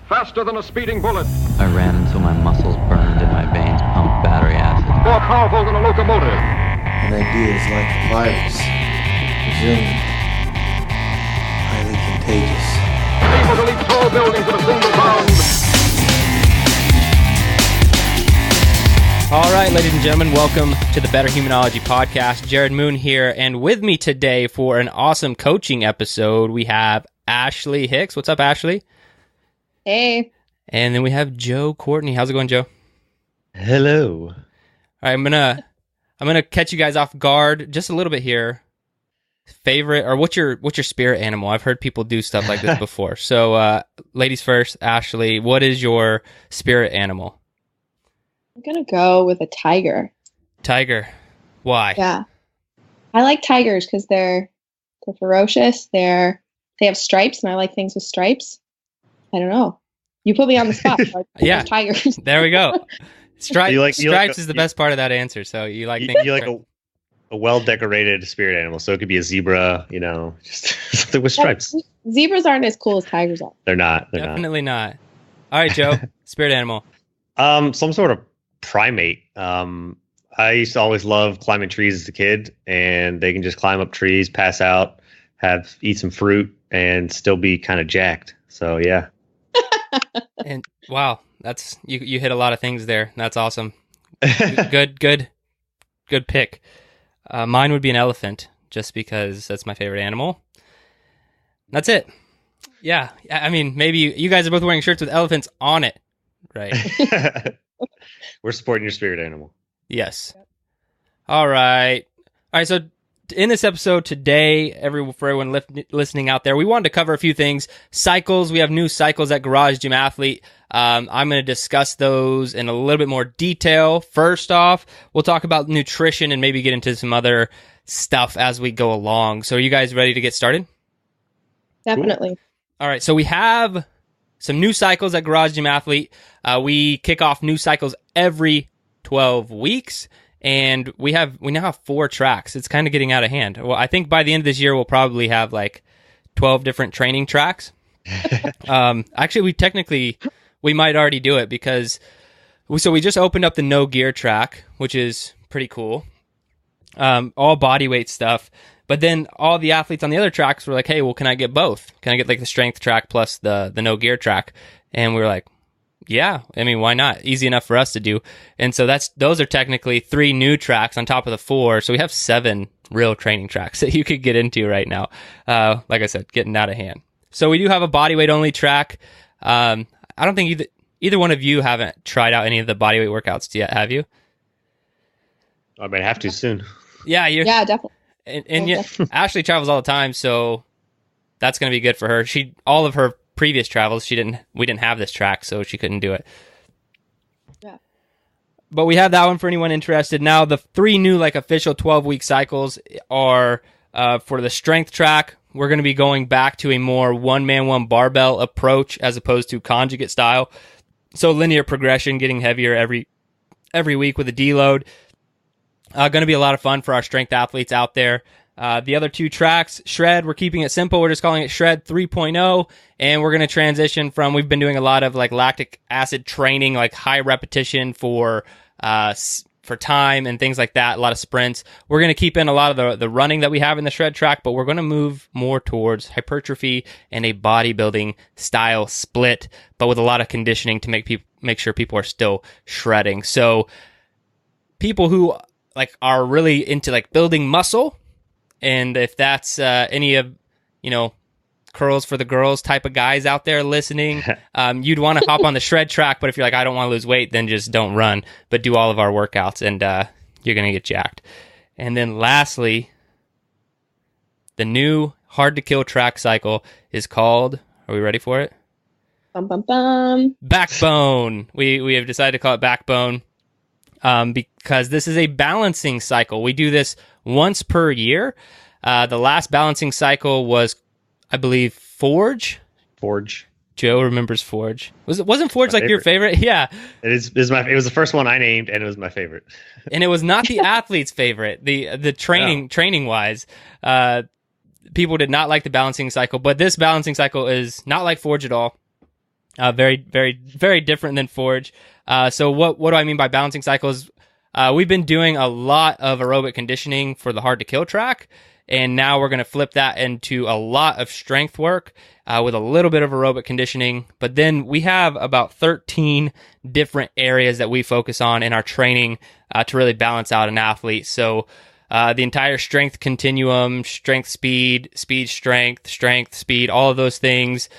Faster than a speeding bullet. I ran until my muscles burned and my veins pumped battery acid. More powerful than a locomotive. An idea is like a virus. Resilient. Highly contagious. Able to leap tall buildings in a single bound. All right, ladies and gentlemen, welcome to the Better Humanology Podcast. Jared Moon here, and with me today for an awesome coaching episode, we have Ashley Hicks. What's up, Ashley? Hey. And then we have Joe Courtney. How's it going, Joe? Hello. All right, I'm gonna catch you guys off guard just a little bit here. Favorite, or what's your spirit animal? I've heard people do stuff like this before. So, ladies first, Ashley, what is your spirit animal? I'm going to go with a tiger. Tiger. Why? Yeah. I like tigers because they're ferocious. They have stripes, and I like things with stripes. I don't know. You put me on the spot. So yeah. Tigers. There we go. Stripes like is the best part of that answer. So you like a well-decorated spirit animal. So it could be a zebra, just something with stripes. Zebras aren't as cool as tigers are. They're not. Definitely not. All right, Joe. Spirit animal. Some sort of primate. I used to always love climbing trees as a kid, and they can just climb up trees, pass out, eat some fruit, and still be kind of jacked. So yeah. And wow, that's you hit a lot of things there. That's awesome. Good pick. Mine would be an elephant, just because that's my favorite animal. That's it. Yeah, I mean, maybe you guys are both wearing shirts with elephants on it, right? We're supporting your spirit animal. Yes. All right. So in this episode today, for everyone listening out there, we wanted to cover a few things. Cycles. We have new cycles at Garage Gym Athlete. I'm going to discuss those in a little bit more detail. First off, we'll talk about nutrition and maybe get into some other stuff as we go along. So are you guys ready to get started? Definitely. Cool. All right. So we have some new cycles at Garage Gym Athlete. We kick off new cycles every 12 weeks. And we now have 4 tracks. It's kind of getting out of hand. Well, I think by the end of this year, we'll probably have like 12 different training tracks. Actually, we might already do it because we just opened up the no gear track, which is pretty cool. All body weight stuff. But then all the athletes on the other tracks were like, hey, well, can I get both? Can I get like the strength track plus the no gear track? And we were like, yeah, I mean, why not? Easy enough for us to do. And so those are technically 3 new tracks on top of the 4. So we have 7 real training tracks that you could get into right now. Like I said, getting out of hand. So we do have a bodyweight only track. I don't think either one of you haven't tried out any of the bodyweight workouts yet, have you? I might have to soon. Yeah, yeah, definitely. And yeah, Ashley travels all the time, so that's going to be good for her. All of her previous travels, we didn't have this track, so she couldn't do it. Yeah. But we have that one for anyone interested. Now, the 3 new official 12-week cycles are for the strength track. We're going to be going back to a more one-man, one barbell approach as opposed to conjugate style. So linear progression, getting heavier every week with a deload. Going to be a lot of fun for our strength athletes out there. The other 2 tracks, Shred, we're keeping it simple. We're just calling it Shred 3.0, and we're going to transition from, we've been doing a lot of lactic acid training, high repetition for time and things like that, a lot of sprints. We're going to keep in a lot of the running that we have in the Shred track, but we're going to move more towards hypertrophy and a bodybuilding style split, but with a lot of conditioning to make sure people are still shredding. So people who are really into building muscle, and if that's any of, curls for the girls type of guys out there listening, you'd want to hop on the Shred track. But if you're like, I don't want to lose weight, then just don't run, but do all of our workouts, and you're going to get jacked. And then lastly, the new hard to kill track cycle is called, are we ready for it? Bum, bum, bum. Backbone. We have decided to call it Backbone because this is a balancing cycle. We do this once per year. The last balancing cycle was, I believe, Forge. Joe remembers Forge. Wasn't Forge your favorite? Yeah. It was the first one I named, and it was my favorite. And it was not the athlete's favorite. The training wise, people did not like the balancing cycle. But this balancing cycle is not like Forge at all. Very, very, very different than forage. So what do I mean by balancing cycles? We've been doing a lot of aerobic conditioning for the hard to kill track, and now we're going to flip that into a lot of strength work with a little bit of aerobic conditioning. But then we have about 13 different areas that we focus on in our training to really balance out an athlete. So the entire strength continuum, strength, speed, speed, strength, speed, all of those things.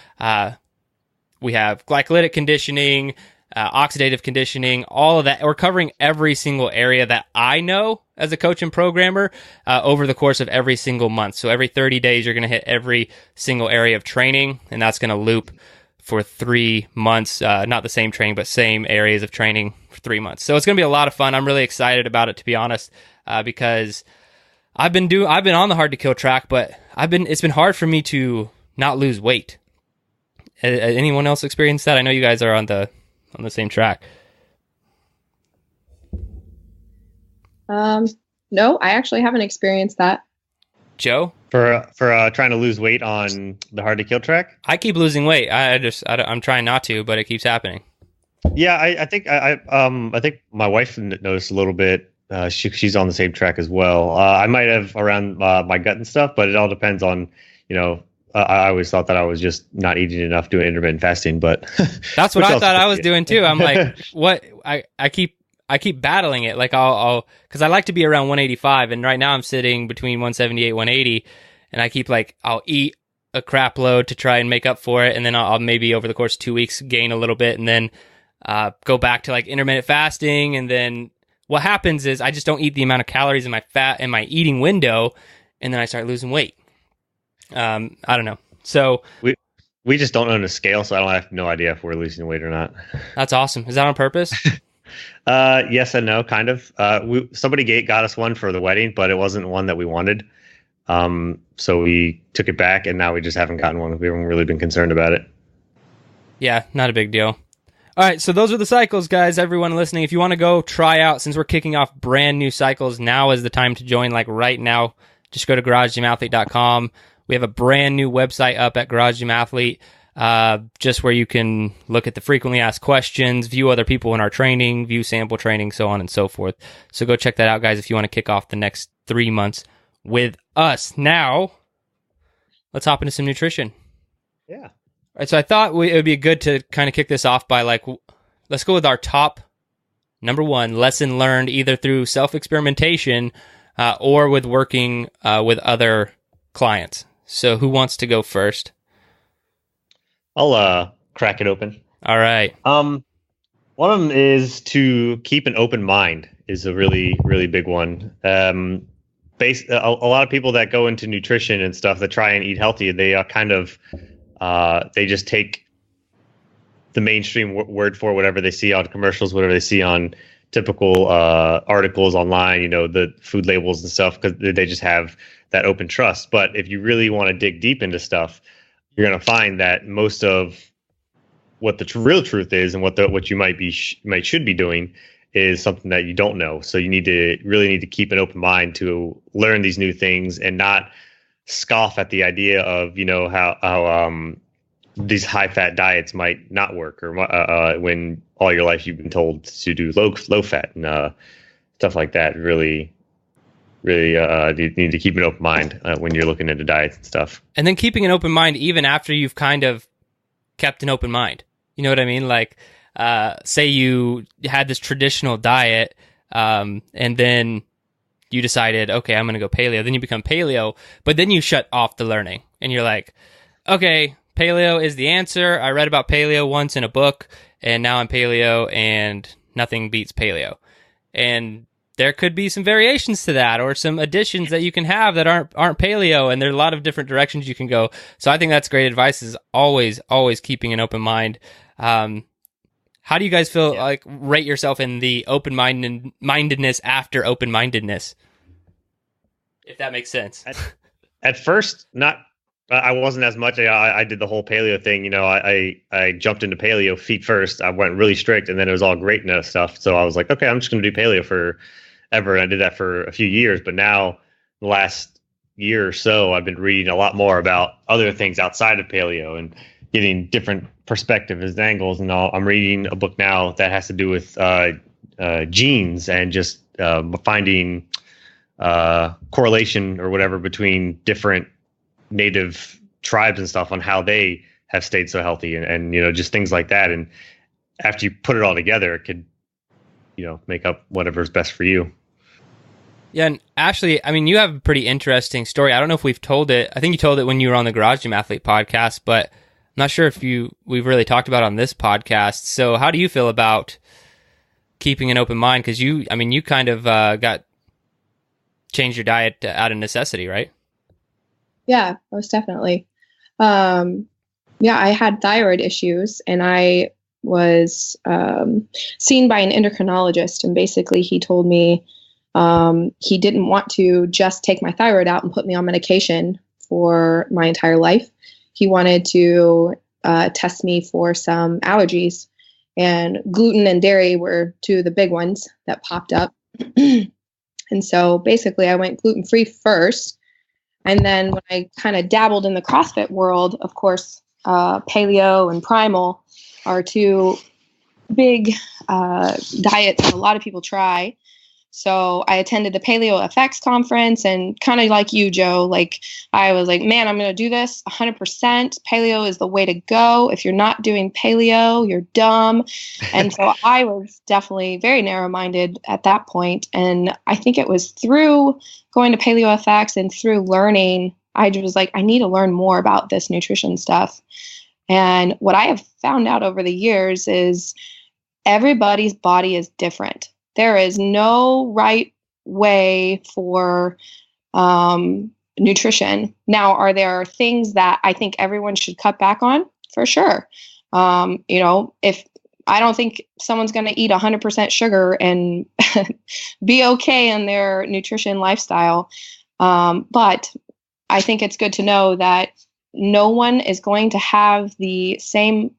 We have glycolytic conditioning, oxidative conditioning, all of that. We're covering every single area that I know as a coach and programmer over the course of every single month. So every 30 days, you're going to hit every single area of training, and that's going to loop for 3 months. Not the same training, but same areas of training for 3 months. So it's going to be a lot of fun. I'm really excited about it, to be honest, because I've been on the hard to kill track, but it's been hard for me to not lose weight. Anyone else experience that? I know you guys are on the same track. No, I actually haven't experienced that. Joe? For trying to lose weight on the hard to kill track? I keep losing weight. I'm trying not to, but it keeps happening. Yeah, I think I think my wife noticed a little bit. She's on the same track as well. I might have around my gut and stuff, but it all depends on, I always thought that I was just not eating enough doing intermittent fasting, but that's what I thought I was doing too. I'm like, what? I keep battling it. Like I'll because I like to be around 185, and right now I'm sitting between 178, 180, and I keep I'll eat a crap load to try and make up for it, and then I'll maybe over the course of 2 weeks gain a little bit, and then go back to intermittent fasting, and then what happens is I just don't eat the amount of calories in my fat in my eating window, and then I start losing weight. I don't know. So we just don't own a scale, so I have no idea if we're losing weight or not. That's awesome. Is that on purpose? Yes and no, kind of. Somebody got us one for the wedding, but it wasn't one that we wanted. So we took it back, and now we just haven't gotten one. We haven't really been concerned about it. Yeah, not a big deal. All right, so those are the cycles, guys. Everyone listening, if you want to go try out, since we're kicking off brand new cycles, now is the time to join. Right now, just go to garagegymathlete.com. We have a brand new website up at Garage Gym Athlete, just where you can look at the frequently asked questions, view other people in our training, view sample training, so on and so forth. So go check that out, guys, if you want to kick off the next 3 months with us. Now, let's hop into some nutrition. Yeah. All right, so I thought it would be good to kind of kick this off by let's go with our top number one lesson learned either through self-experimentation or with working with other clients. So who wants to go first? I'll crack it open. All right. One of them is to keep an open mind is a really, really big one. A lot of people that go into nutrition and stuff that try and eat healthy, they are they just take the mainstream word for whatever they see on commercials, whatever they see on typical articles online, the food labels and stuff, because they just have that open trust. But if you really want to dig deep into stuff, you're going to find that most of what the real truth is and what you should be doing is something that you don't know. So you really need to keep an open mind to learn these new things and not scoff at the idea of how these high fat diets might not work, or when all your life you've been told to do low fat and stuff like that. Really you need to keep an open mind when you're looking into diets and stuff. And then keeping an open mind even after you've kind of kept an open mind. You know what I mean? Say you had this traditional diet, and then you decided, okay, I'm going to go paleo. Then you become paleo, but then you shut off the learning, and you're like, okay, paleo is the answer. I read about paleo once in a book, and now I'm paleo, and nothing beats paleo. And there could be some variations to that, or some additions that you can have that aren't paleo, and there are a lot of different directions you can go. So I think that's great advice, is always keeping an open mind. How do you guys feel, rate yourself in the open-mindedness after open-mindedness? If that makes sense. At first, I wasn't as much. I did the whole paleo thing. I jumped into paleo feet first. I went really strict, and then it was all great and stuff. So I was like, okay, I'm just going to do paleo forever. And I did that for a few years. But now, the last year or so, I've been reading a lot more about other things outside of paleo, and getting different perspectives and angles and all. I'm reading a book now that has to do with genes and just finding correlation or whatever between different native tribes and stuff on how they have stayed so healthy and just things like that. And after you put it all together, it could make up whatever's best for you. Yeah, and Ashley, I mean, you have a pretty interesting story. I don't know if we've told it. I think you told it when you were on the Garage Gym Athlete podcast, but I'm not sure if we've really talked about it on this podcast. So how do you feel about keeping an open mind? Because you kind of changed your diet out of necessity, right? Yeah, most definitely. Yeah, I had thyroid issues, and I was seen by an endocrinologist, and basically he told me he didn't want to just take my thyroid out and put me on medication for my entire life. He wanted to test me for some allergies, and gluten and dairy were two of the big ones that popped up. And so basically I went gluten-free first. And then when I kind of dabbled in the CrossFit world, of course, paleo and primal are two big diets that a lot of people try. So I attended the Paleo FX conference, and kind of like you, Joe, like I was like, man, I'm going to do this 100%. Paleo is the way to go. If you're not doing paleo, you're dumb. And so I was definitely very narrow-minded at that point. And I think it was through going to Paleo FX and through learning, I was like, I need to learn more about this nutrition stuff. And what I have found out over the years is everybody's body is different. There is no right way for nutrition. Now, are there things that I think everyone should cut back on? For sure. If I don't think someone's going to eat 100% sugar and be okay in their nutrition lifestyle. But I think it's good to know that no one is going to have the same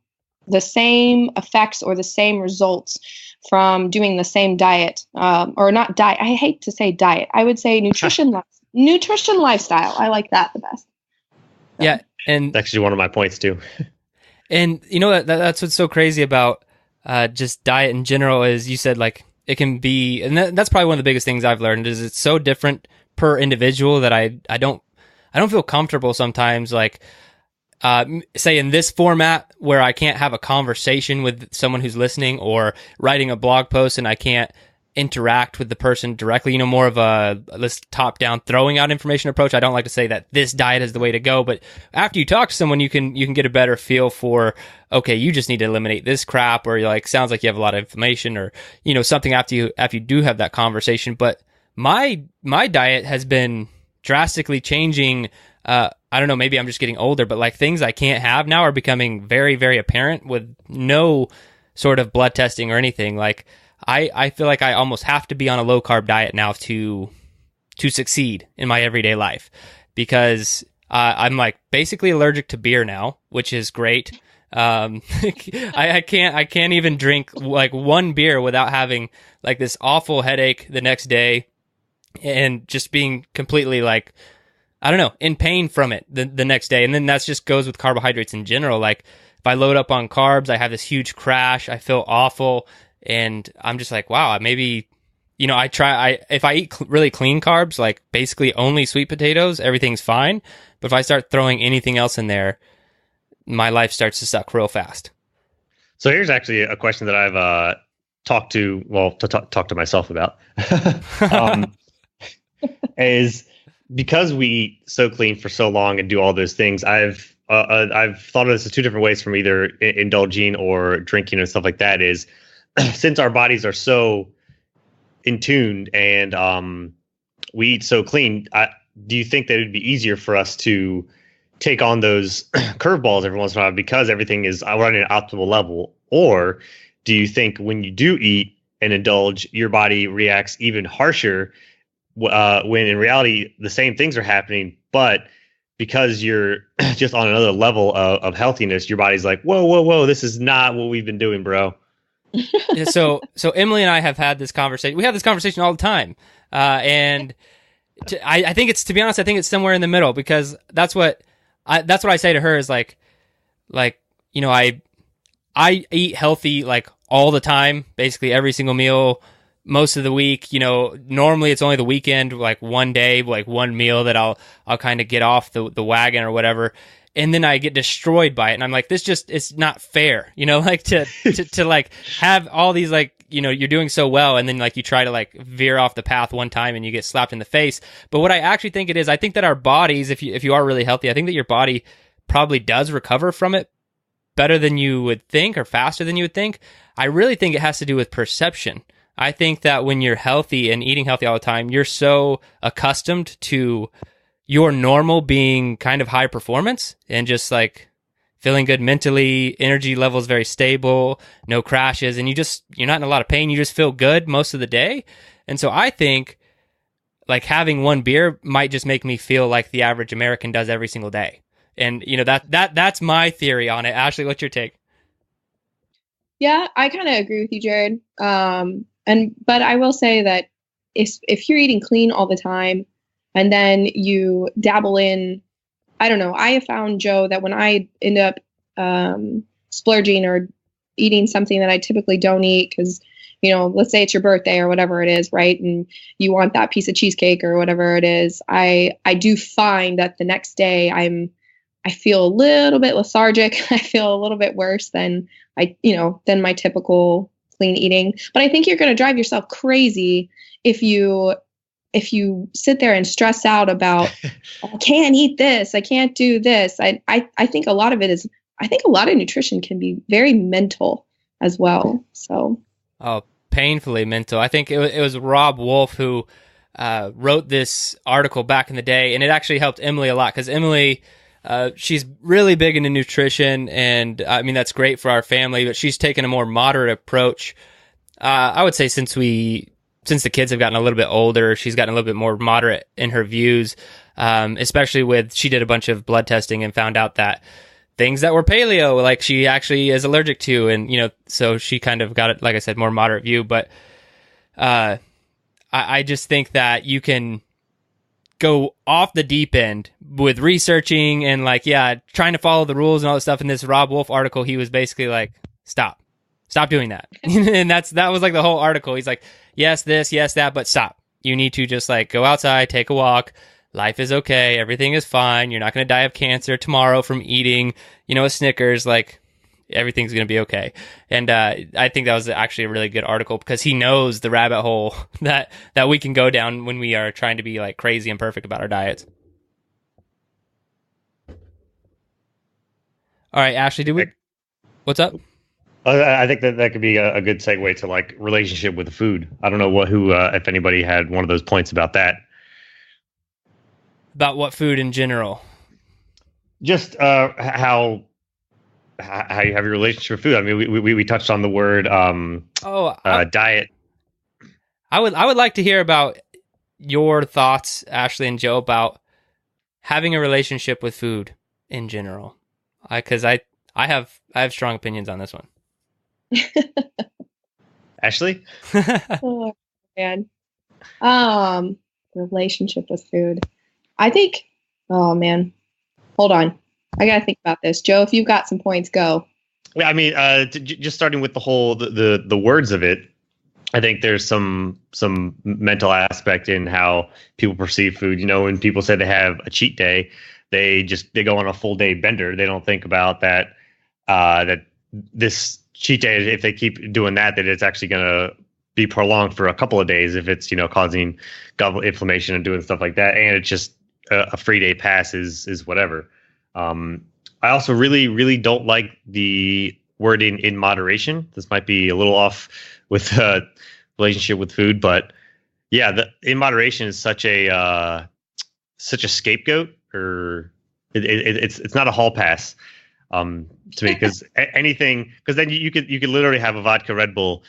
effects or the same results from doing the same diet, or not diet. I hate to say diet. I would say nutrition lifestyle. I like that the best. So. Yeah, and That's actually one of my points too. And that's what's so crazy about just diet in general is you said like it can be, and that's probably one of the biggest things I've learned is it's so different per individual that I don't feel comfortable sometimes like. Say in this format where I can't have a conversation with someone who's listening or writing a blog post and I can't interact with the person directly, more of a this top down throwing out information approach. I don't like to say that this diet is the way to go, but after you talk to someone, you can get a better feel for, okay, you just need to eliminate this crap, or you're like, sounds like you have a lot of inflammation, or, something after you do have that conversation. But my diet has been drastically changing. I don't know, maybe I'm just getting older, but like things I can't have now are becoming very, very apparent with no sort of blood testing or anything. Like I feel like I almost have to be on a low carb diet now to succeed in my everyday life, because I'm like basically allergic to beer now, which is great. I can't even drink like one beer without having like this awful headache the next day and just being completely like, I don't know, in pain from it the next day. And then that just goes with carbohydrates in general. Like if I load up on carbs, I have this huge crash. I feel awful. And I'm just like, wow, maybe, if I eat really clean carbs, like basically only sweet potatoes, everything's fine. But if I start throwing anything else in there, my life starts to suck real fast. So here's actually a question that I've talked to myself about. Is because we eat so clean for so long and do all those things, I've thought of this as two different ways from either indulging or drinking and stuff like that. Is since our bodies are so in tune and we eat so clean, do you think that it'd be easier for us to take on those curveballs every once in a while because everything is running at an optimal level? Or do you think when you do eat and indulge, your body reacts even harsher when in reality the same things are happening, but because you're just on another level of healthiness, your body's like, whoa, this is not what we've been doing, bro. Yeah, so Emily and I have had this conversation. We have this conversation all the time. And I think it's, to be honest, I think it's somewhere in the middle, because that's what I say to her is like like, you know, I eat healthy like all the time, basically every single meal, most of the week. You know, normally it's only the weekend, like one day, like one meal that I'll kind of get off the wagon or whatever. And then I get destroyed by it. And I'm like, this just, it's not fair, you know, like to like have all these, like, you know, you're doing so well. And then like you try to like veer off the path one time and you get slapped in the face. But what I actually think it is, I think that our bodies, if you are really healthy, I think that your body probably does recover from it better than you would think or faster than you would think. I really think it has to do with perception. I think that when you're healthy and eating healthy all the time, you're so accustomed to your normal being kind of high performance and just like feeling good mentally, energy levels very stable, no crashes, and you're not in a lot of pain. You just feel good most of the day. And so I think like having one beer might just make me feel like the average American does every single day. And you know, that's my theory on it. Ashley, what's your take? Yeah, I kind of agree with you, Jared. But I will say that if you're eating clean all the time and then you dabble in, I don't know, I have found, Joe, that when I end up splurging or eating something that I typically don't eat because, you know, let's say it's your birthday or whatever it is, right? And you want that piece of cheesecake or whatever it is. I do find that the next day I feel a little bit lethargic. I feel a little bit worse than than my typical clean eating. But I think you're going to drive yourself crazy if you sit there and stress out about, I can't eat this, I can't do this. I think a lot of it is, I think a lot of nutrition can be very mental as well. So, oh, painfully mental. I think it was Rob Wolf who wrote this article back in the day, and it actually helped Emily a lot because Emily, she's really big into nutrition, and I mean that's great for our family. But she's taken a more moderate approach. I would say since the kids have gotten a little bit older, she's gotten a little bit more moderate in her views, especially she did a bunch of blood testing and found out that things that were paleo, like she actually is allergic to. And, you know, so she kind of got it, like I said, more moderate view. But I just think that you can go off the deep end with researching and like, trying to follow the rules and all this stuff. In this Rob Wolf article, he was basically like, stop doing that. And that was like the whole article. He's like, yes, this, yes, that, but stop. You need to just like go outside, take a walk. Life is okay. Everything is fine. You're not going to die of cancer tomorrow from eating, you know, a Snickers. Like everything's going to be okay. And I think that was actually a really good article because he knows the rabbit hole that we can go down when we are trying to be like crazy and perfect about our diets. All right, Ashley, what's up? I think that could be a good segue to like relationship with the food. I don't know who if anybody had one of those points about that. About what food in general? Just how you have your relationship with food. I mean, we touched on the word diet. I would like to hear about your thoughts, Ashley and Joe, about having a relationship with food in general. Because I have strong opinions on this one. Ashley? Oh man. Relationship with food. I think, oh man, hold on. I gotta think about this. Joe, if you've got some points, go. Yeah, I mean, just starting with the whole the words of it, I think there's some mental aspect in how people perceive food. You know, when people say they have a cheat day, they go on a full day bender. They don't think about that that this cheat day, if they keep doing that it's actually going to be prolonged for a couple of days if it's, you know, causing gut inflammation and doing stuff like that. And it's just a free day pass is whatever. I also really, really don't like the wording in moderation. This might be a little off with relationship with food, but yeah, the in moderation is such a scapegoat, or it's not a hall pass to me, because then you could literally have a vodka Red Bull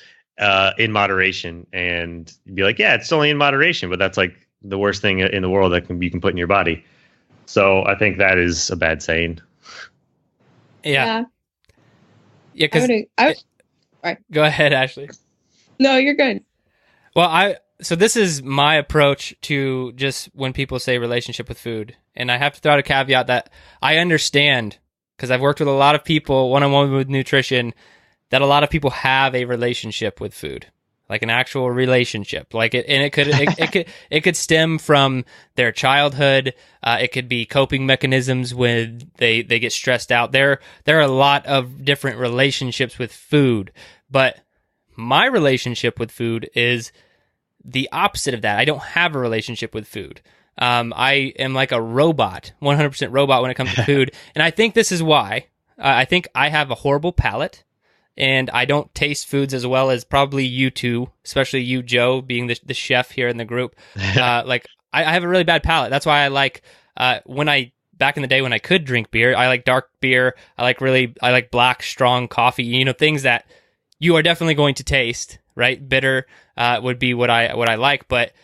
in moderation and be like, yeah, it's only in moderation, but that's like the worst thing in the world that you can put in your body. So I think that is a bad saying. Yeah. Because all right. Go ahead, Ashley. No, you're good. Well, so this is my approach to just when people say relationship with food, and I have to throw out a caveat that I understand because I've worked with a lot of people one-on-one with nutrition, that a lot of people have a relationship with food, like an actual relationship. Like it could stem from their childhood. It could be coping mechanisms when they get stressed out. There are a lot of different relationships with food, but my relationship with food is the opposite of that. I don't have a relationship with food. I am like a robot, 100% robot when it comes to food. And I think this is why. I think I have a horrible palate, and I don't taste foods as well as probably you two, especially you, Joe, being the chef here in the group. Like I have a really bad palate. That's why I like, back in the day when I could drink beer, I like dark beer. I like black, strong coffee, things that you are definitely going to taste, right? Bitter would be what I like, but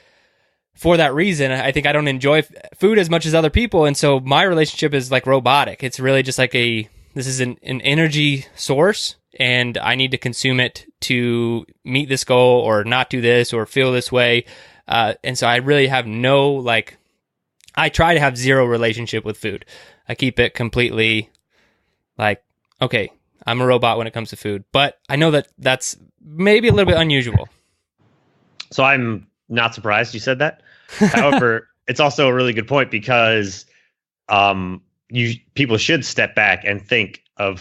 for that reason, I think I don't enjoy food as much as other people, and so my relationship is like robotic. It's really just like this is an energy source, and I need to consume it to meet this goal or not do this or feel this way, and so I really have I try to have zero relationship with food. I keep it completely like, okay, I'm a robot when it comes to food, but I know that that's maybe a little bit unusual. So I'm not surprised you said that. However, it's also a really good point because people should step back and think of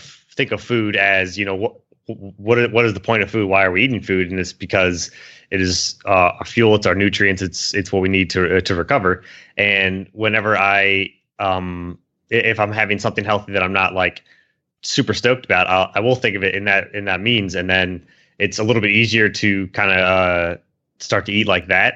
food as, what is the point of food? Why are we eating food? And it's because it is our fuel, it's our nutrients, it's what we need to recover. And whenever if I'm having something healthy that I'm not like super stoked about, I will think of it in that means, and then it's a little bit easier to kind of start to eat like that,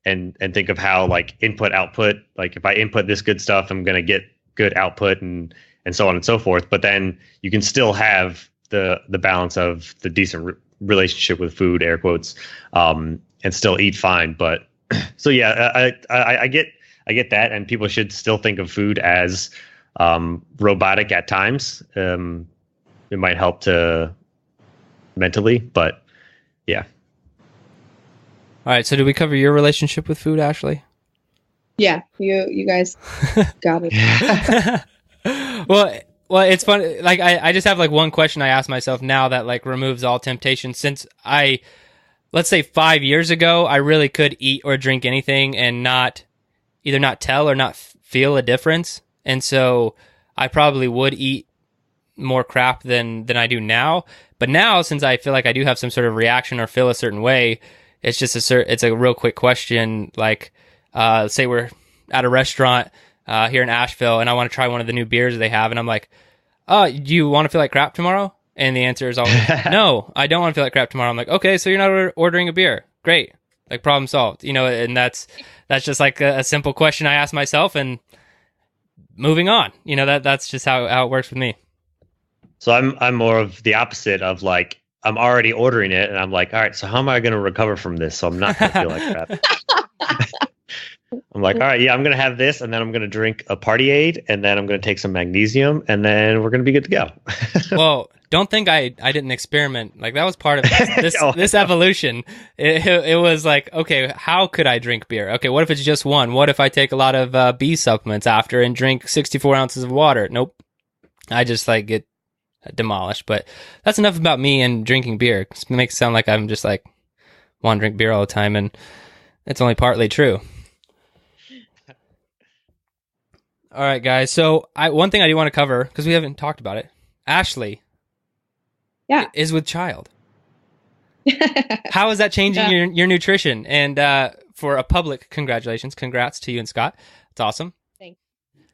and think of how like input output, like if I input this good stuff, I'm going to get good output, and so on and so forth. But then you can still have the balance of the decent relationship with food, air quotes, and still eat fine. But so yeah, I get that, and people should still think of food as robotic at times. It might help to mentally, but yeah. All right, so did we cover your relationship with food, Ashley? Yeah, you guys got it. Well, it's funny. Like I just have like one question I ask myself now that like removes all temptation. Since let's say 5 years ago, I really could eat or drink anything and either not tell or not feel a difference. And so I probably would eat more crap than I do now. But now, since I feel like I do have some sort of reaction or feel a certain way, it's just it's a real quick question. Like, say we're at a restaurant here in Asheville, and I want to try one of the new beers they have, and I'm like, "Oh, do you want to feel like crap tomorrow?" And the answer is always, "No, I don't want to feel like crap tomorrow." I'm like, "Okay, so you're not ordering a beer. Great, like problem solved." And that's just like a simple question I ask myself, and moving on. That's just how it works with me. So I'm more of the opposite of like, I'm already ordering it, and I'm like, all right, so how am I going to recover from this? So I'm not going to feel like crap. I'm like, all right, yeah, I'm going to have this, and then I'm going to drink a party aid, and then I'm going to take some magnesium, and then we're going to be good to go. Well, don't think I didn't experiment. Like that was part of this evolution. It was like, okay, how could I drink beer? Okay, what if it's just one? What if I take a lot of B supplements after and drink 64 ounces of water? Nope. I just like get demolished. But that's enough about me and drinking beer. It makes it sound like I'm just like want to drink beer all the time, and it's only partly true. All right, guys. So one thing I do want to cover, because we haven't talked about it, Ashley, is with child. How is that changing your nutrition? And for a public congratulations, congrats to you and Scott. It's awesome. Thanks.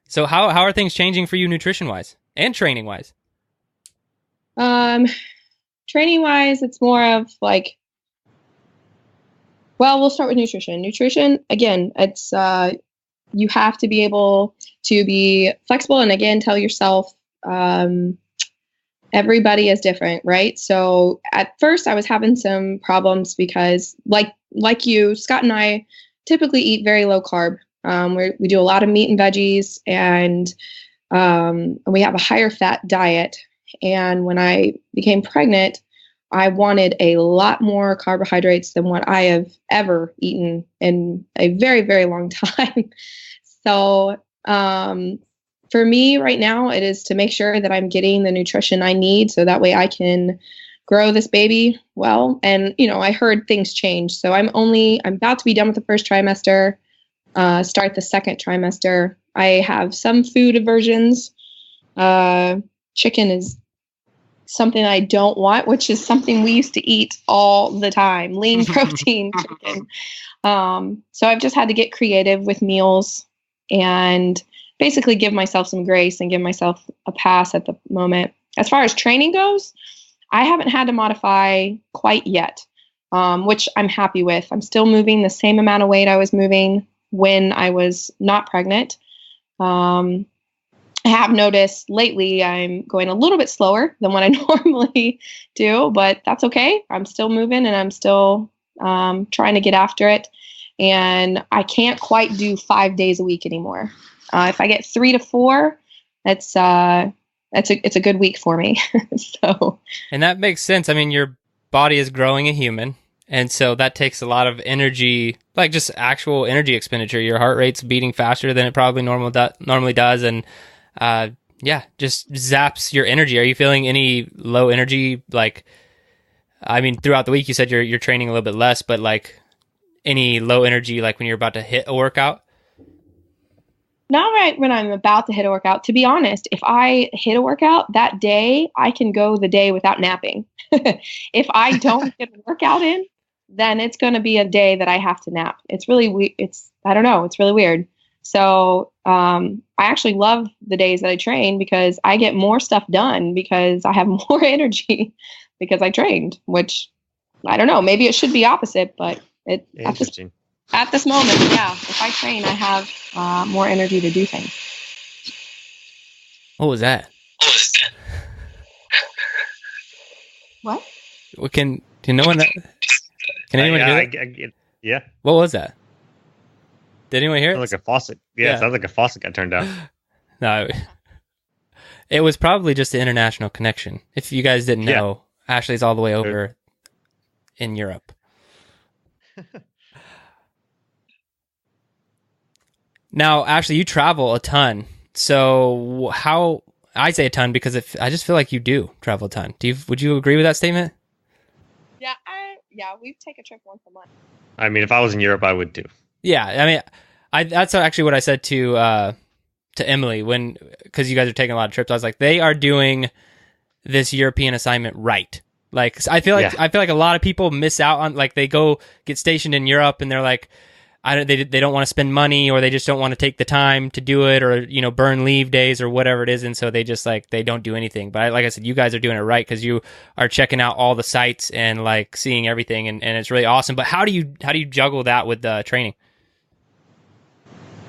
So how are things changing for you nutrition wise and training wise? Training wise, it's more of like, well, we'll start with nutrition. Nutrition, again, it's you have to be able to be flexible, and again, tell yourself everybody is different, right? So at first I was having some problems because like you, Scott and I typically eat very low carb. We do a lot of meat and veggies, and we have a higher fat diet. And when I became pregnant, I wanted a lot more carbohydrates than what I have ever eaten in a very, very long time. So for me right now, it is to make sure that I'm getting the nutrition I need so that way I can grow this baby well. And, I heard things change. So I'm about to be done with the first trimester, start the second trimester. I have some food aversions. Chicken is something I don't want, which is something we used to eat all the time, lean protein chicken. So I've just had to get creative with meals and basically give myself some grace and give myself a pass at the moment. As far as training goes, I haven't had to modify quite yet, which I'm happy with. I'm still moving the same amount of weight I was moving when I was not pregnant. I have noticed lately I'm going a little bit slower than what I normally do, but that's okay. I'm still moving and I'm still trying to get after it. And I can't quite do 5 days a week anymore. If I get 3 to 4, it's a good week for me. So, and that makes sense. I mean, your body is growing a human, and so that takes a lot of energy, like just actual energy expenditure. Your heart rate's beating faster than it probably normally does, and just zaps your energy. Are you feeling any low energy? Like, I mean, throughout the week, you said you're training a little bit less, but like any low energy, like when you're about to hit a workout? Not right when I'm about to hit a workout. To be honest, if I hit a workout that day, I can go the day without napping. If I don't get a workout in, then it's going to be a day that I have to nap. It's really I don't know. It's really weird. So I actually love the days that I train because I get more stuff done because I have more energy because I trained, which I don't know. Maybe it should be opposite, but Interesting. At this moment, yeah, if I train, I have more energy to do things. What was that? What? Well, can no one? Can anyone hear that? Yeah. What was that? Did anyone hear it? Sounds like a faucet. Yeah, it sounds like a faucet got turned down. No, it was probably just the international connection. If you guys didn't know, Ashley's all the way over in Europe. Now, Ashley, you travel a ton. So how, I say a ton because I just feel like you do travel a ton. Would you agree with that statement? Yeah, we take a trip once a month. I mean, if I was in Europe, I would too. Yeah, I mean, that's actually what I said to Emily because you guys are taking a lot of trips. I was like, they are doing this European assignment right. Like, I feel like a lot of people miss out on, like, they go get stationed in Europe and they're like, they don't want to spend money, or they just don't want to take the time to do it, or burn leave days or whatever it is, and so they just they don't do anything. But like I said, you guys are doing it right because you are checking out all the sites and like seeing everything, and it's really awesome. But how do you juggle that with training?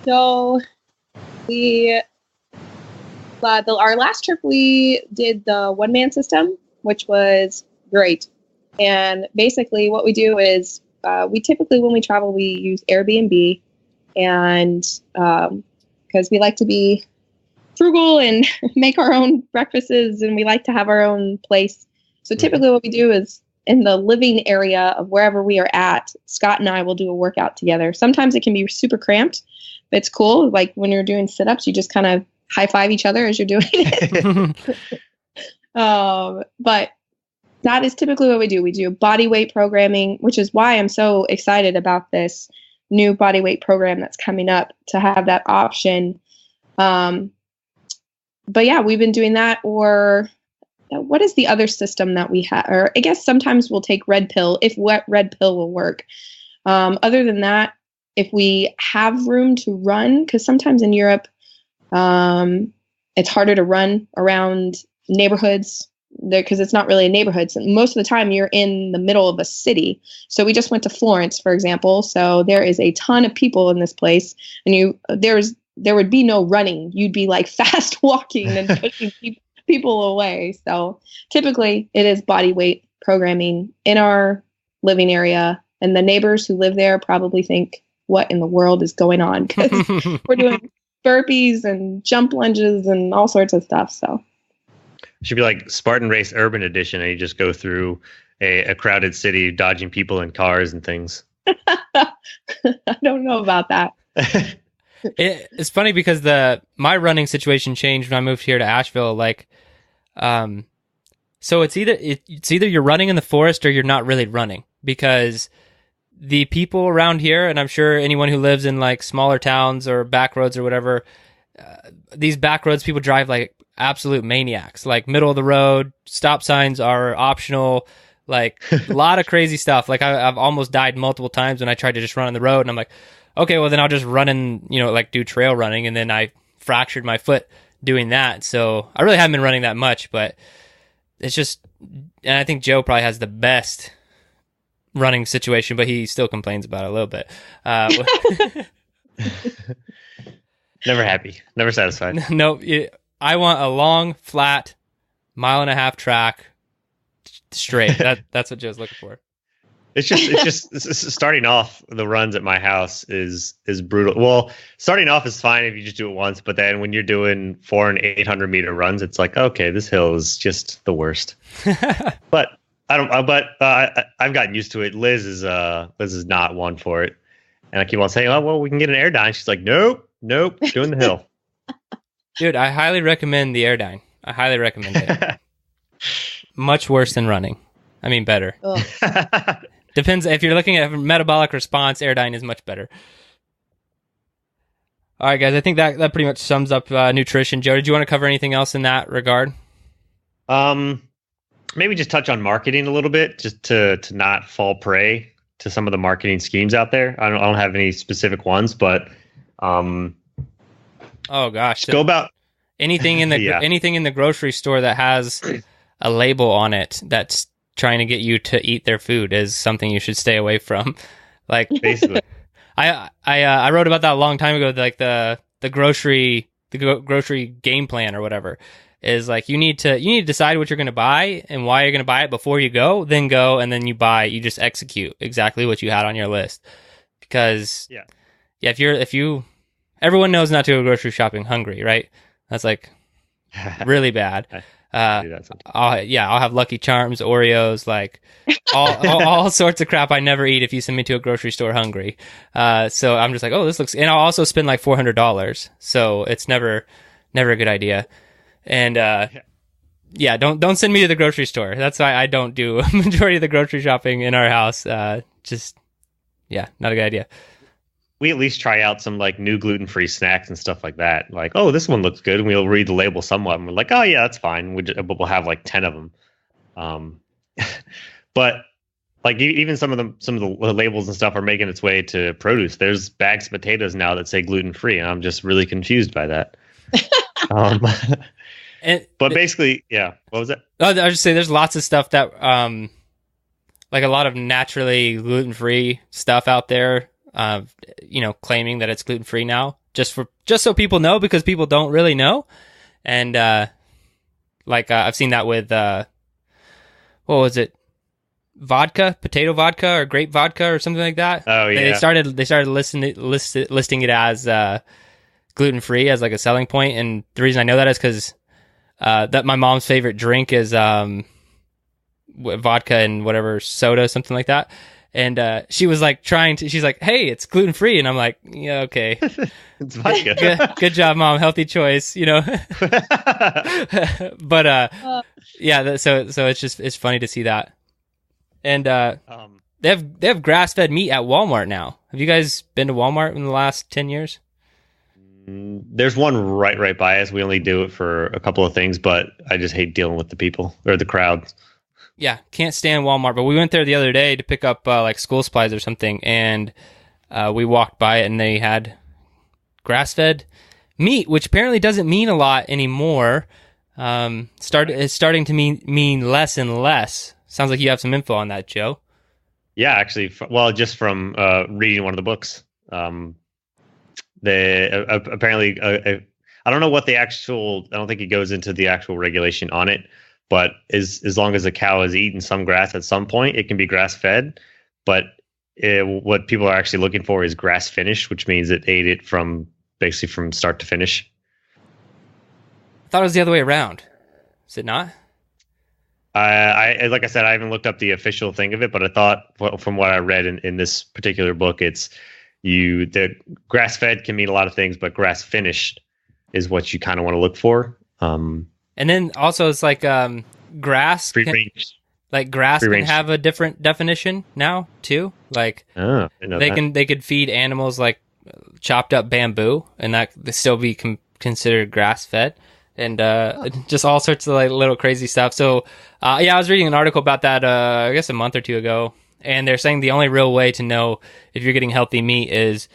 So our last trip we did the one-man system, which was great. And basically what we do is we typically, when we travel, we use Airbnb, and because we like to be frugal and make our own breakfasts, and we like to have our own place. So typically what we do is in the living area of wherever we are at, Scott and I will do a workout together. Sometimes it can be super cramped, but it's cool. Like when you're doing sit-ups, you just kind of high five each other as you're doing it. But that is typically what we do. We do body weight programming, which is why I'm so excited about this new body weight program that's coming up, to have that option. But yeah, we've been doing that. Or what is the other system that we have? Or I guess sometimes we'll take red pill if red pill will work. Other than that, if we have room to run, because sometimes in Europe, it's harder to run around neighborhoods there because it's not really a neighborhood. So most of the time you're in the middle of a city. So we just went to Florence, for example. So there is a ton of people in this place, and there would be no running. You'd be like fast walking and pushing people away. So typically it is body weight programming in our living area, and the neighbors who live there probably think, what in the world is going on? Because we're doing burpees and jump lunges and all sorts of stuff. So it should be like Spartan Race Urban Edition, and you just go through a crowded city, dodging people in cars and things. I don't know about that. It's funny because my running situation changed when I moved here to Asheville. Like, so it's either you're running in the forest or you're not really running, because the people around here, and I'm sure anyone who lives in like smaller towns or back roads or whatever, these back roads people drive like absolute maniacs, like middle of the road, stop signs are optional, like a lot of crazy stuff. Like I've almost died multiple times when I tried to just run on the road, and I'm like, okay, well then I'll just run and, like do trail running, and then I fractured my foot doing that. So I really haven't been running that much, but it's just, and I think Joe probably has the best running situation, but he still complains about it a little bit. Never happy, never satisfied. No, I want a long, flat, 1.5 mile track straight. That's what Joe's looking for. It's just starting off the runs at my house is brutal. Well, starting off is fine if you just do it once, but then when you're doing 400 and 800 meter runs, it's like, okay, this hill is just the worst. But I've gotten used to it. Liz is not one for it, and I keep on saying, oh well, we can get an Airdyne. She's like, nope, doing the hill. Dude, I highly recommend the Airdyne. I highly recommend it. Much worse than running. I mean, better. Depends if you're looking at metabolic response. Airdyne is much better. All right, guys. I think that pretty much sums up nutrition. Joe, did you want to cover anything else in that regard? Maybe just touch on marketing a little bit, just to not fall prey to some of the marketing schemes out there. I don't have any specific ones, but oh gosh, go about anything in the anything in the grocery store that has a label on it that's trying to get you to eat their food is something you should stay away from. Like, basically, I wrote about that a long time ago. Like the grocery game plan or whatever is like, you need to decide what you're going to buy and why you're going to buy it before you go, and then you just execute exactly what you had on your list. Because if you everyone knows not to go grocery shopping hungry, right? That's like really bad. I'll have Lucky Charms, Oreos, like all sorts of crap I never eat if you send me to a grocery store hungry. So I'm just like, oh, this looks, and I'll also spend like $400. So it's never a good idea. And don't send me to the grocery store. That's why I don't do a majority of the grocery shopping in our house. Not a good idea. We at least try out some like new gluten-free snacks and stuff like that. Like, oh, this one looks good, and we'll read the label somewhat, and we're like, oh yeah, that's fine. But we'll have like 10 of them. But like even some of the labels and stuff are making its way to produce. There's bags of potatoes now that say gluten-free, and I'm just really confused by that. But basically, yeah. What was that? I was just saying, there's lots of stuff that, like a lot of naturally gluten-free stuff out there. Claiming that it's gluten-free now, just so people know, because people don't really know. And I've seen that with what was it, potato vodka or grape vodka or something like that. Oh yeah, they started listing it as gluten-free as like a selling point. And the reason I know that is because that my mom's favorite drink is vodka and whatever soda, something like that. And she was like she's like, hey, it's gluten free. And I'm like, yeah, okay. It's vodka. Good job, Mom. Healthy choice, But so it's funny to see that. And they have grass-fed meat at Walmart now. Have you guys been to Walmart in the last 10 years? There's one right by us. We only do it for a couple of things, but I just hate dealing with the people or the crowd. Yeah, can't stand Walmart, but we went there the other day to pick up like school supplies or something, and we walked by it, and they had grass-fed meat, which apparently doesn't mean a lot anymore. It's starting to mean less and less. Sounds like you have some info on that, Joe. Yeah, actually, just from reading one of the books. They apparently, I don't know what I don't think it goes into the actual regulation on it. But as long as a cow has eaten some grass at some point, it can be grass-fed. But what people are actually looking for is grass-finished, which means it ate it from start to finish. I thought it was the other way around. Is it not? Like I said, I haven't looked up the official thing of it, but I thought from what I read in this particular book, it's The grass fed can mean a lot of things, but grass finished is what you kind of want to look for. And then also it's like grass. Free range. Like grass Free can range. have a different definition now too. Like they could feed animals like chopped up bamboo, and that could still be considered grass fed, and just all sorts of like little crazy stuff. So I was reading an article about that I guess a month or two ago, and they're saying the only real way to know if you're getting healthy meat is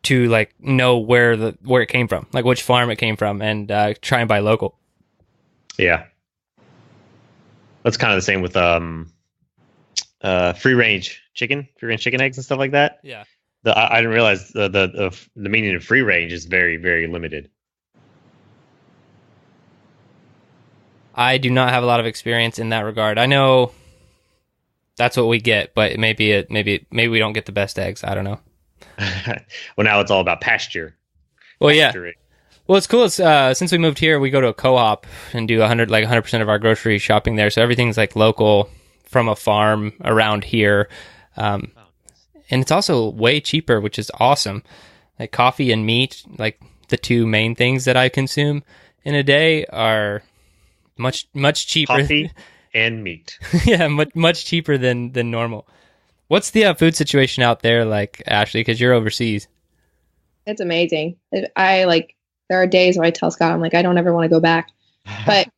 to like know where it came from, like which farm it came from, and try and buy local. Yeah. That's kind of the same with free range chicken eggs and stuff like that. Yeah. I didn't realize the meaning of free range is very, very limited. I do not have a lot of experience in that regard. I know that's what we get, but maybe we don't get the best eggs. I don't know. Well, now it's all about pasture. Well, yeah. Pasture. Well, it's cool. Since we moved here, we go to a co-op and do 100% of our grocery shopping there. So everything's like local from a farm around here. And it's also way cheaper, which is awesome. Like coffee and meat, like the two main things that I consume in a day, are much cheaper. Coffee and meat. Yeah, much cheaper than normal. What's the food situation out there like, Ashley? Because you're overseas. It's amazing. There are days where I tell Scott, I'm like, I don't ever want to go back. But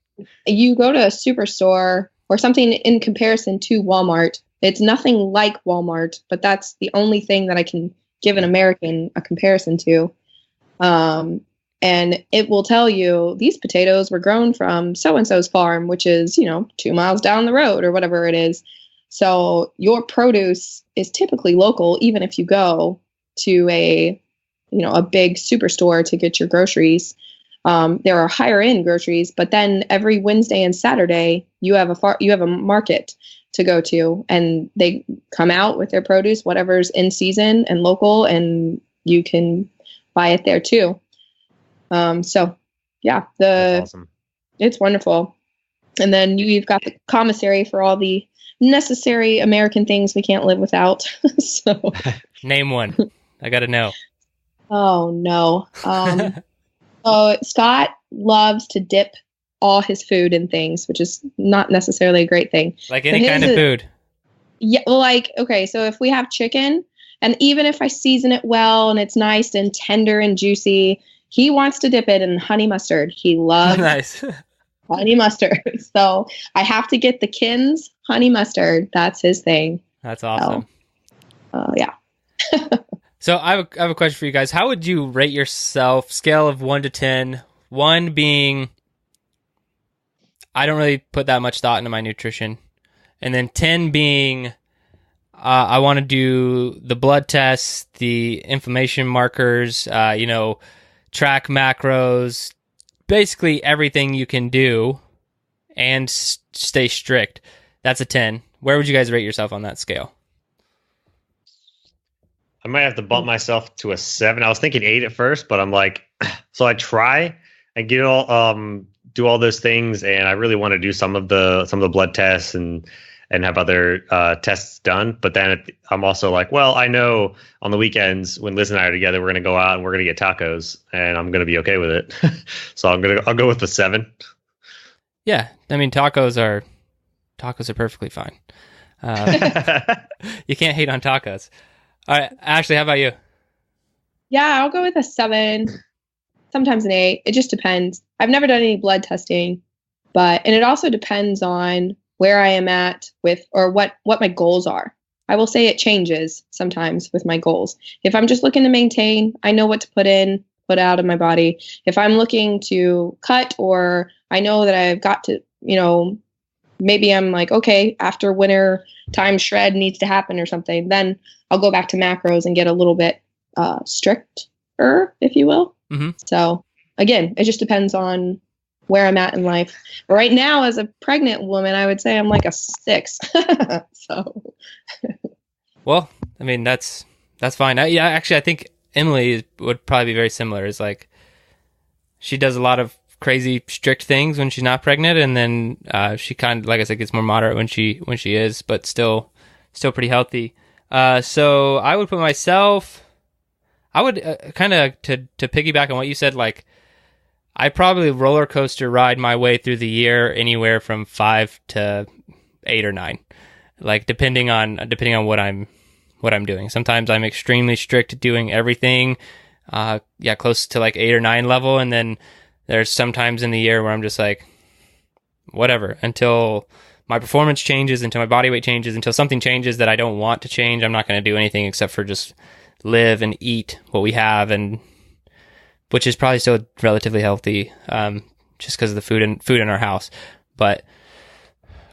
you go to a superstore or something in comparison to Walmart. It's nothing like Walmart, but that's the only thing that I can give an American a comparison to. And it will tell you these potatoes were grown from so-and-so's farm, which is, 2 miles down the road or whatever it is. So your produce is typically local, even if you go to a big superstore to get your groceries. There are higher end groceries, but then every Wednesday and Saturday you have a market to go to, and they come out with their produce, whatever's in season and local, and you can buy it there too. So yeah, That's awesome. It's wonderful. And then you've got the commissary for all the necessary American things we can't live without. So Name one. I got to know. Oh no. Scott loves to dip all his food in things, which is not necessarily a great thing. Like any kind of food. Yeah, okay, so if we have chicken, and even if I season it well and it's nice and tender and juicy, he wants to dip it in honey mustard. He loves Nice. honey mustard. So I have to get the Kin's honey mustard. That's his thing. That's awesome. Yeah. So I have a question for you guys. How would you rate yourself, scale of 1 to 10? 1 being, I don't really put that much thought into my nutrition. And then 10 being, I want to do the blood tests, the inflammation markers, track macros, basically everything you can do and stay strict. That's a 10. Where would you guys rate yourself on that scale? I might have to bump myself to a 7. I was thinking 8 at first, but I'm like, so I try and do all those things, and I really want to do some of the blood tests and have other tests done. But then I'm also like, well, I know on the weekends when Liz and I are together, we're going to go out and we're going to get tacos, and I'm going to be okay with it. So I'll go with the 7. Yeah, I mean tacos are perfectly fine. You can't hate on tacos. All right, Ashley, how about you? Yeah, I'll go with a 7, sometimes an 8. It just depends. I've never done any blood testing, and it also depends on where I am at with, or what my goals are. I will say it changes sometimes with my goals. If I'm just looking to maintain, I know what to put out of my body. If I'm looking to cut, or I know that I've got to, maybe I'm like, okay, after winter time shred needs to happen or something, then I'll go back to macros and get a little bit stricter, if you will. Mm-hmm. So again, it just depends on where I'm at in life. Right now, as a pregnant woman, I would say I'm like a 6. So, well, I mean that's fine. Actually, I think Emily would probably be very similar. Is like she does a lot of crazy strict things when she's not pregnant, and then she kind of, like I said, gets more moderate when she is, but still pretty healthy. So I would put myself, I would kind of to piggyback on what you said, like I probably roller coaster ride my way through the year anywhere from 5 to 8 or 9, like depending on what I'm doing. Sometimes I'm extremely strict doing everything, close to like 8 or 9 level, and then there's sometimes in the year where I'm just like, whatever, until my performance changes, until my body weight changes, until something changes that I don't want to change. I'm not going to do anything except for just live and eat what we have, and which is probably still relatively healthy, just because of the food in our house. But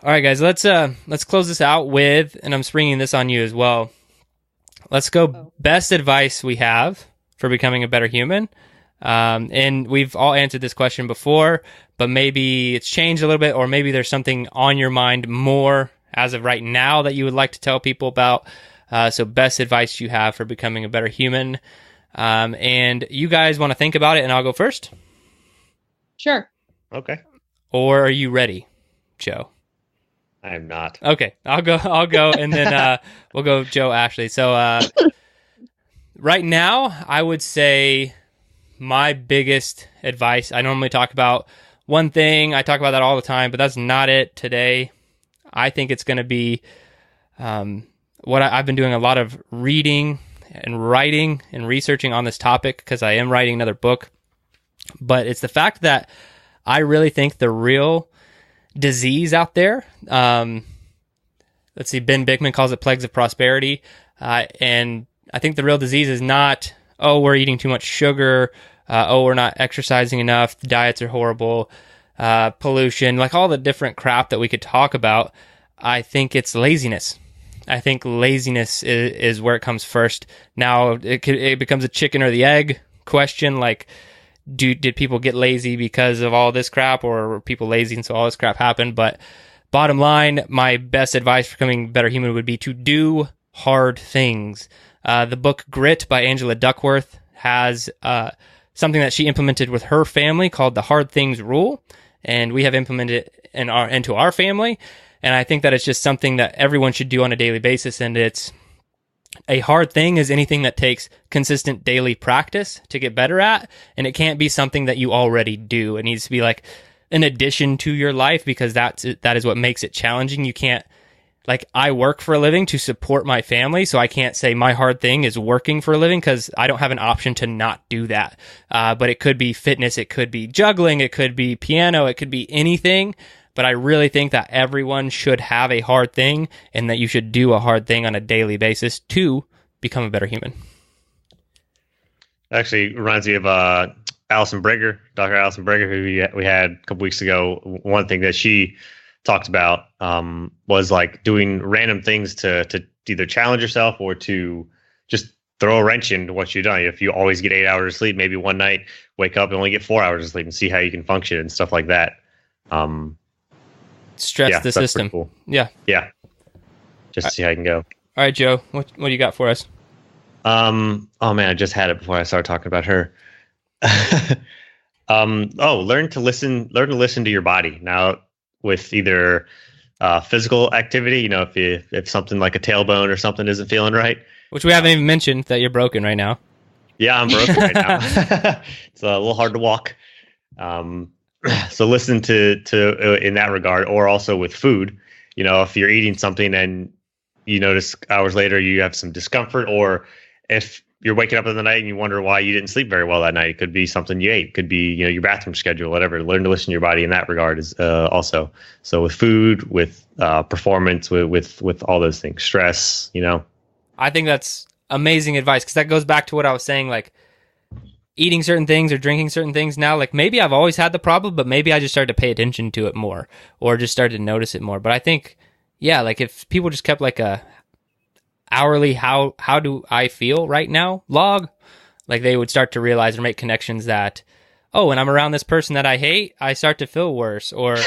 all right, guys, let's close this out with, and I'm springing this on you as well. Let's go best advice we have for becoming a better human. And we've all answered this question before, but maybe it's changed a little bit, or maybe there's something on your mind more as of right now that you would like to tell people about. So best advice you have for becoming a better human. And you guys want to think about it, and I'll go first? Sure. Okay. Or are you ready, Joe? I am not. Okay, I'll go, and then we'll go Joe, Ashley. So right now, I would say my biggest advice, I normally talk about one thing. I talk about that all the time, but that's not it today. I think it's going to be what I've been doing a lot of reading and writing and researching on this topic, because I am writing another book. But it's the fact that I really think the real disease out there, let's see, Ben Bickman calls it plagues of prosperity. And I think the real disease is not, oh, we're eating too much sugar, oh, we're not exercising enough, the diets are horrible, pollution, like all the different crap that we could talk about. I think it's laziness. I think laziness is where it comes first. Now, it becomes a chicken or the egg question, like, did people get lazy because of all this crap, or were people lazy and so all this crap happened? But bottom line, my best advice for becoming a better human would be to do hard things. The book Grit by Angela Duckworth has something that she implemented with her family called the hard things rule, and we have implemented it into our family. And I think that it's just something that everyone should do on a daily basis. And it's a hard thing is anything that takes consistent daily practice to get better at. And it can't be something that you already do. It needs to be like an addition to your life, because that is what makes it challenging. You can't, like, I work for a living to support my family, so I can't say my hard thing is working for a living, because I don't have an option to not do that. But it could be fitness, it could be juggling, it could be piano, it could be anything. But I really think that everyone should have a hard thing, and that you should do a hard thing on a daily basis to become a better human. Actually, reminds me of Allison Breger, Dr. Allison Breger, who we had a couple weeks ago. One thing that she talked about was like doing random things to either challenge yourself or to just throw a wrench into what you've done. If you always get 8 hours of sleep, maybe one night wake up and only get 4 hours of sleep and see how you can function and stuff like that. Stress the system. Cool. Yeah. Just to see how you can go. All right, Joe, what do you got for us? Oh man, I just had it before I started talking about her. Learn to listen to your body. Now, with either physical activity, if something like a tailbone or something isn't feeling right. Which we haven't even mentioned, that you're broken right now. Yeah, I'm broken right now. It's a little hard to walk. So listen to in that regard, or also with food. If you're eating something and you notice hours later you have some discomfort, or if you're waking up in the night and you wonder why you didn't sleep very well that night, it could be something you ate, it could be your bathroom schedule, whatever. Learn to listen to your body in that regard is also. So with food, with performance, with all those things, stress. I think that's amazing advice, because that goes back to what I was saying, like eating certain things or drinking certain things now. Like, maybe I've always had the problem, but maybe I just started to pay attention to it more, or just started to notice it more. But I think, yeah, like if people just kept like a hourly how do I feel right now log, like they would start to realize or make connections that, oh, when I'm around this person that I hate, I start to feel worse. Or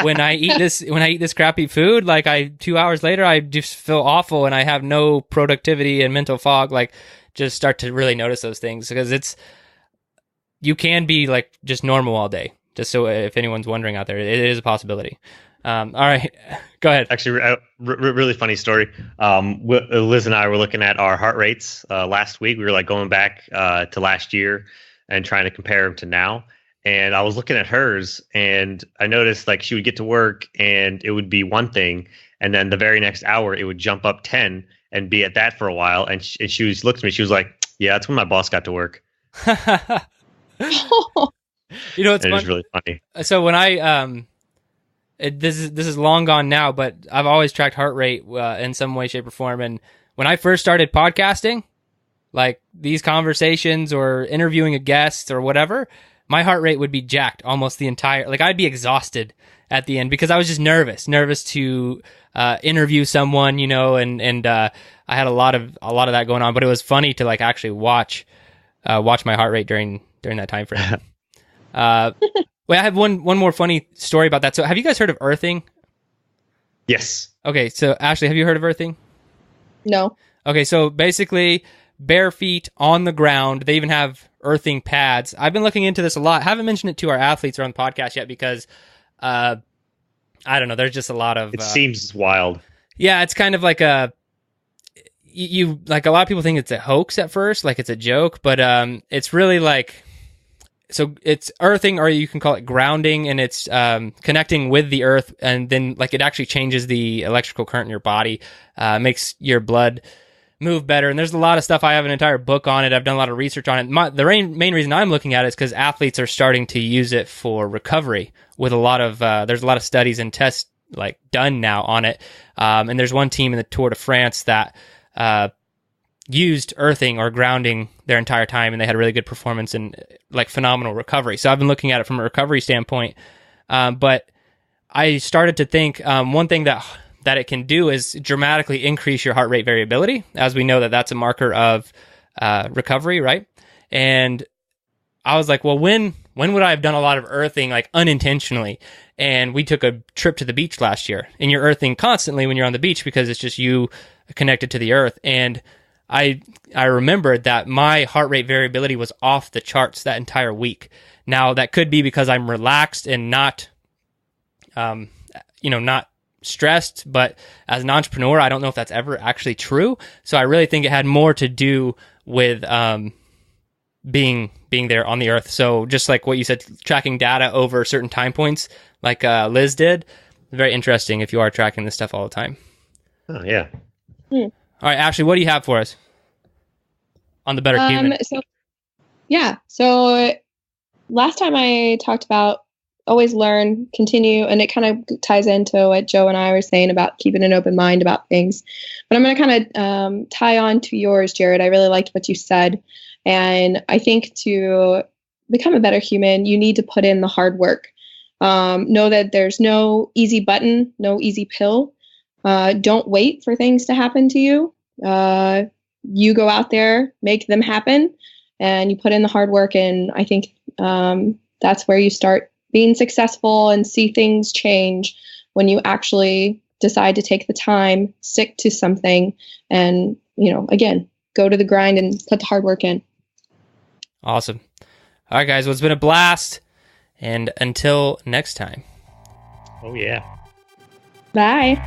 when I eat this crappy food, like 2 hours later, I just feel awful and I have no productivity and mental fog. Like, just start to really notice those things, because you can be like just normal all day. Just so if anyone's wondering out there, it is a possibility. All right, go ahead. Actually, really funny story. Liz and I were looking at our heart rates last week. We were like going back to last year and trying to compare them to now. And I was looking at hers, and I noticed like she would get to work, and it would be one thing, and then the very next hour it would jump up 10 and be at that for a while. And she was looked at me. She was like, "Yeah, that's when my boss got to work." You know, it's It was really funny. So when I this is long gone now, but I've always tracked heart rate in some way, shape, or form. And when I first started podcasting, like these conversations or interviewing a guest or whatever, my heart rate would be jacked almost the entire. Like I'd be exhausted at the end because I was just nervous to interview someone, you know, and I had a lot of that going on. But it was funny to like actually watch my heart rate during that time frame. Wait, I have one more funny story about that. So have you guys heard of earthing? Yes. Okay, so Ashley, have you heard of earthing? No. Okay, so basically bare feet on the ground. They even have earthing pads. I've been looking into this a lot. Haven't mentioned it to our athletes or on the podcast yet because I don't know, there's just a lot of It seems wild. Yeah, it's kind of like you like a lot of people think it's a hoax at first, like it's a joke, but it's really like, so it's earthing, or you can call it grounding, and it's connecting with the earth, and then like it actually changes the electrical current in your body, makes your blood move better. And there's a lot of stuff. I have an entire book on it. I've done a lot of research on it. The main reason I'm looking at it is because athletes are starting to use it for recovery. With a lot of there's a lot of studies and tests like done now on it. And there's one team in the Tour de France that used earthing or grounding their entire time, and they had a really good performance and like phenomenal recovery. So I've been looking at it from a recovery standpoint. But I started to think one thing that it can do is dramatically increase your heart rate variability, as we know that that's a marker of recovery, right? And I was like, well, when would I have done a lot of earthing like unintentionally? And we took a trip to the beach last year, and you're earthing constantly when you're on the beach because it's just you connected to the earth. And I remembered that my heart rate variability was off the charts that entire week. Now that could be because I'm relaxed and not, not stressed. But as an entrepreneur, I don't know if that's ever actually true. So I really think it had more to do with being there on the earth. So just like what you said, tracking data over certain time points, like Liz did, very interesting if you are tracking this stuff all the time. Oh yeah. All right, Ashley, what do you have for us on the Better Human? So last time I talked about always learn, continue, and it kind of ties into what Joe and I were saying about keeping an open mind about things. But I'm going to kind of tie on to yours, Jared. I really liked what you said. And I think to become a better human, you need to put in the hard work. Know that there's no easy button, no easy pill. Don't wait for things to happen to you. You go out there, make them happen, and you put in the hard work. And I think that's where you start being successful and see things change when you actually decide to take the time, stick to something, and, again, go to the grind and put the hard work in. Awesome. All right, guys. Well, it's been a blast. And until next time. Oh, yeah. Bye.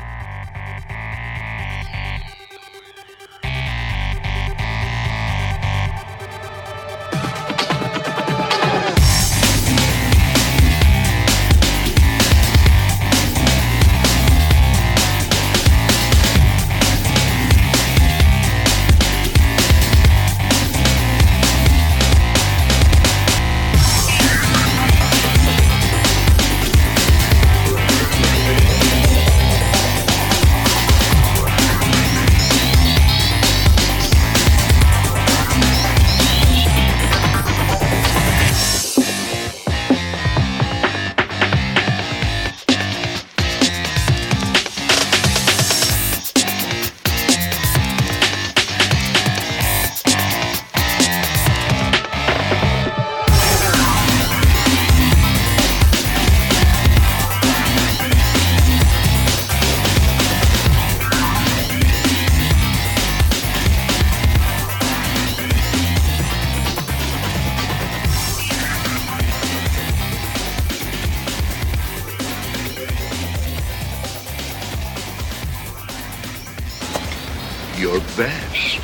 your best.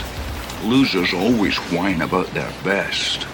Losers always whine about their best.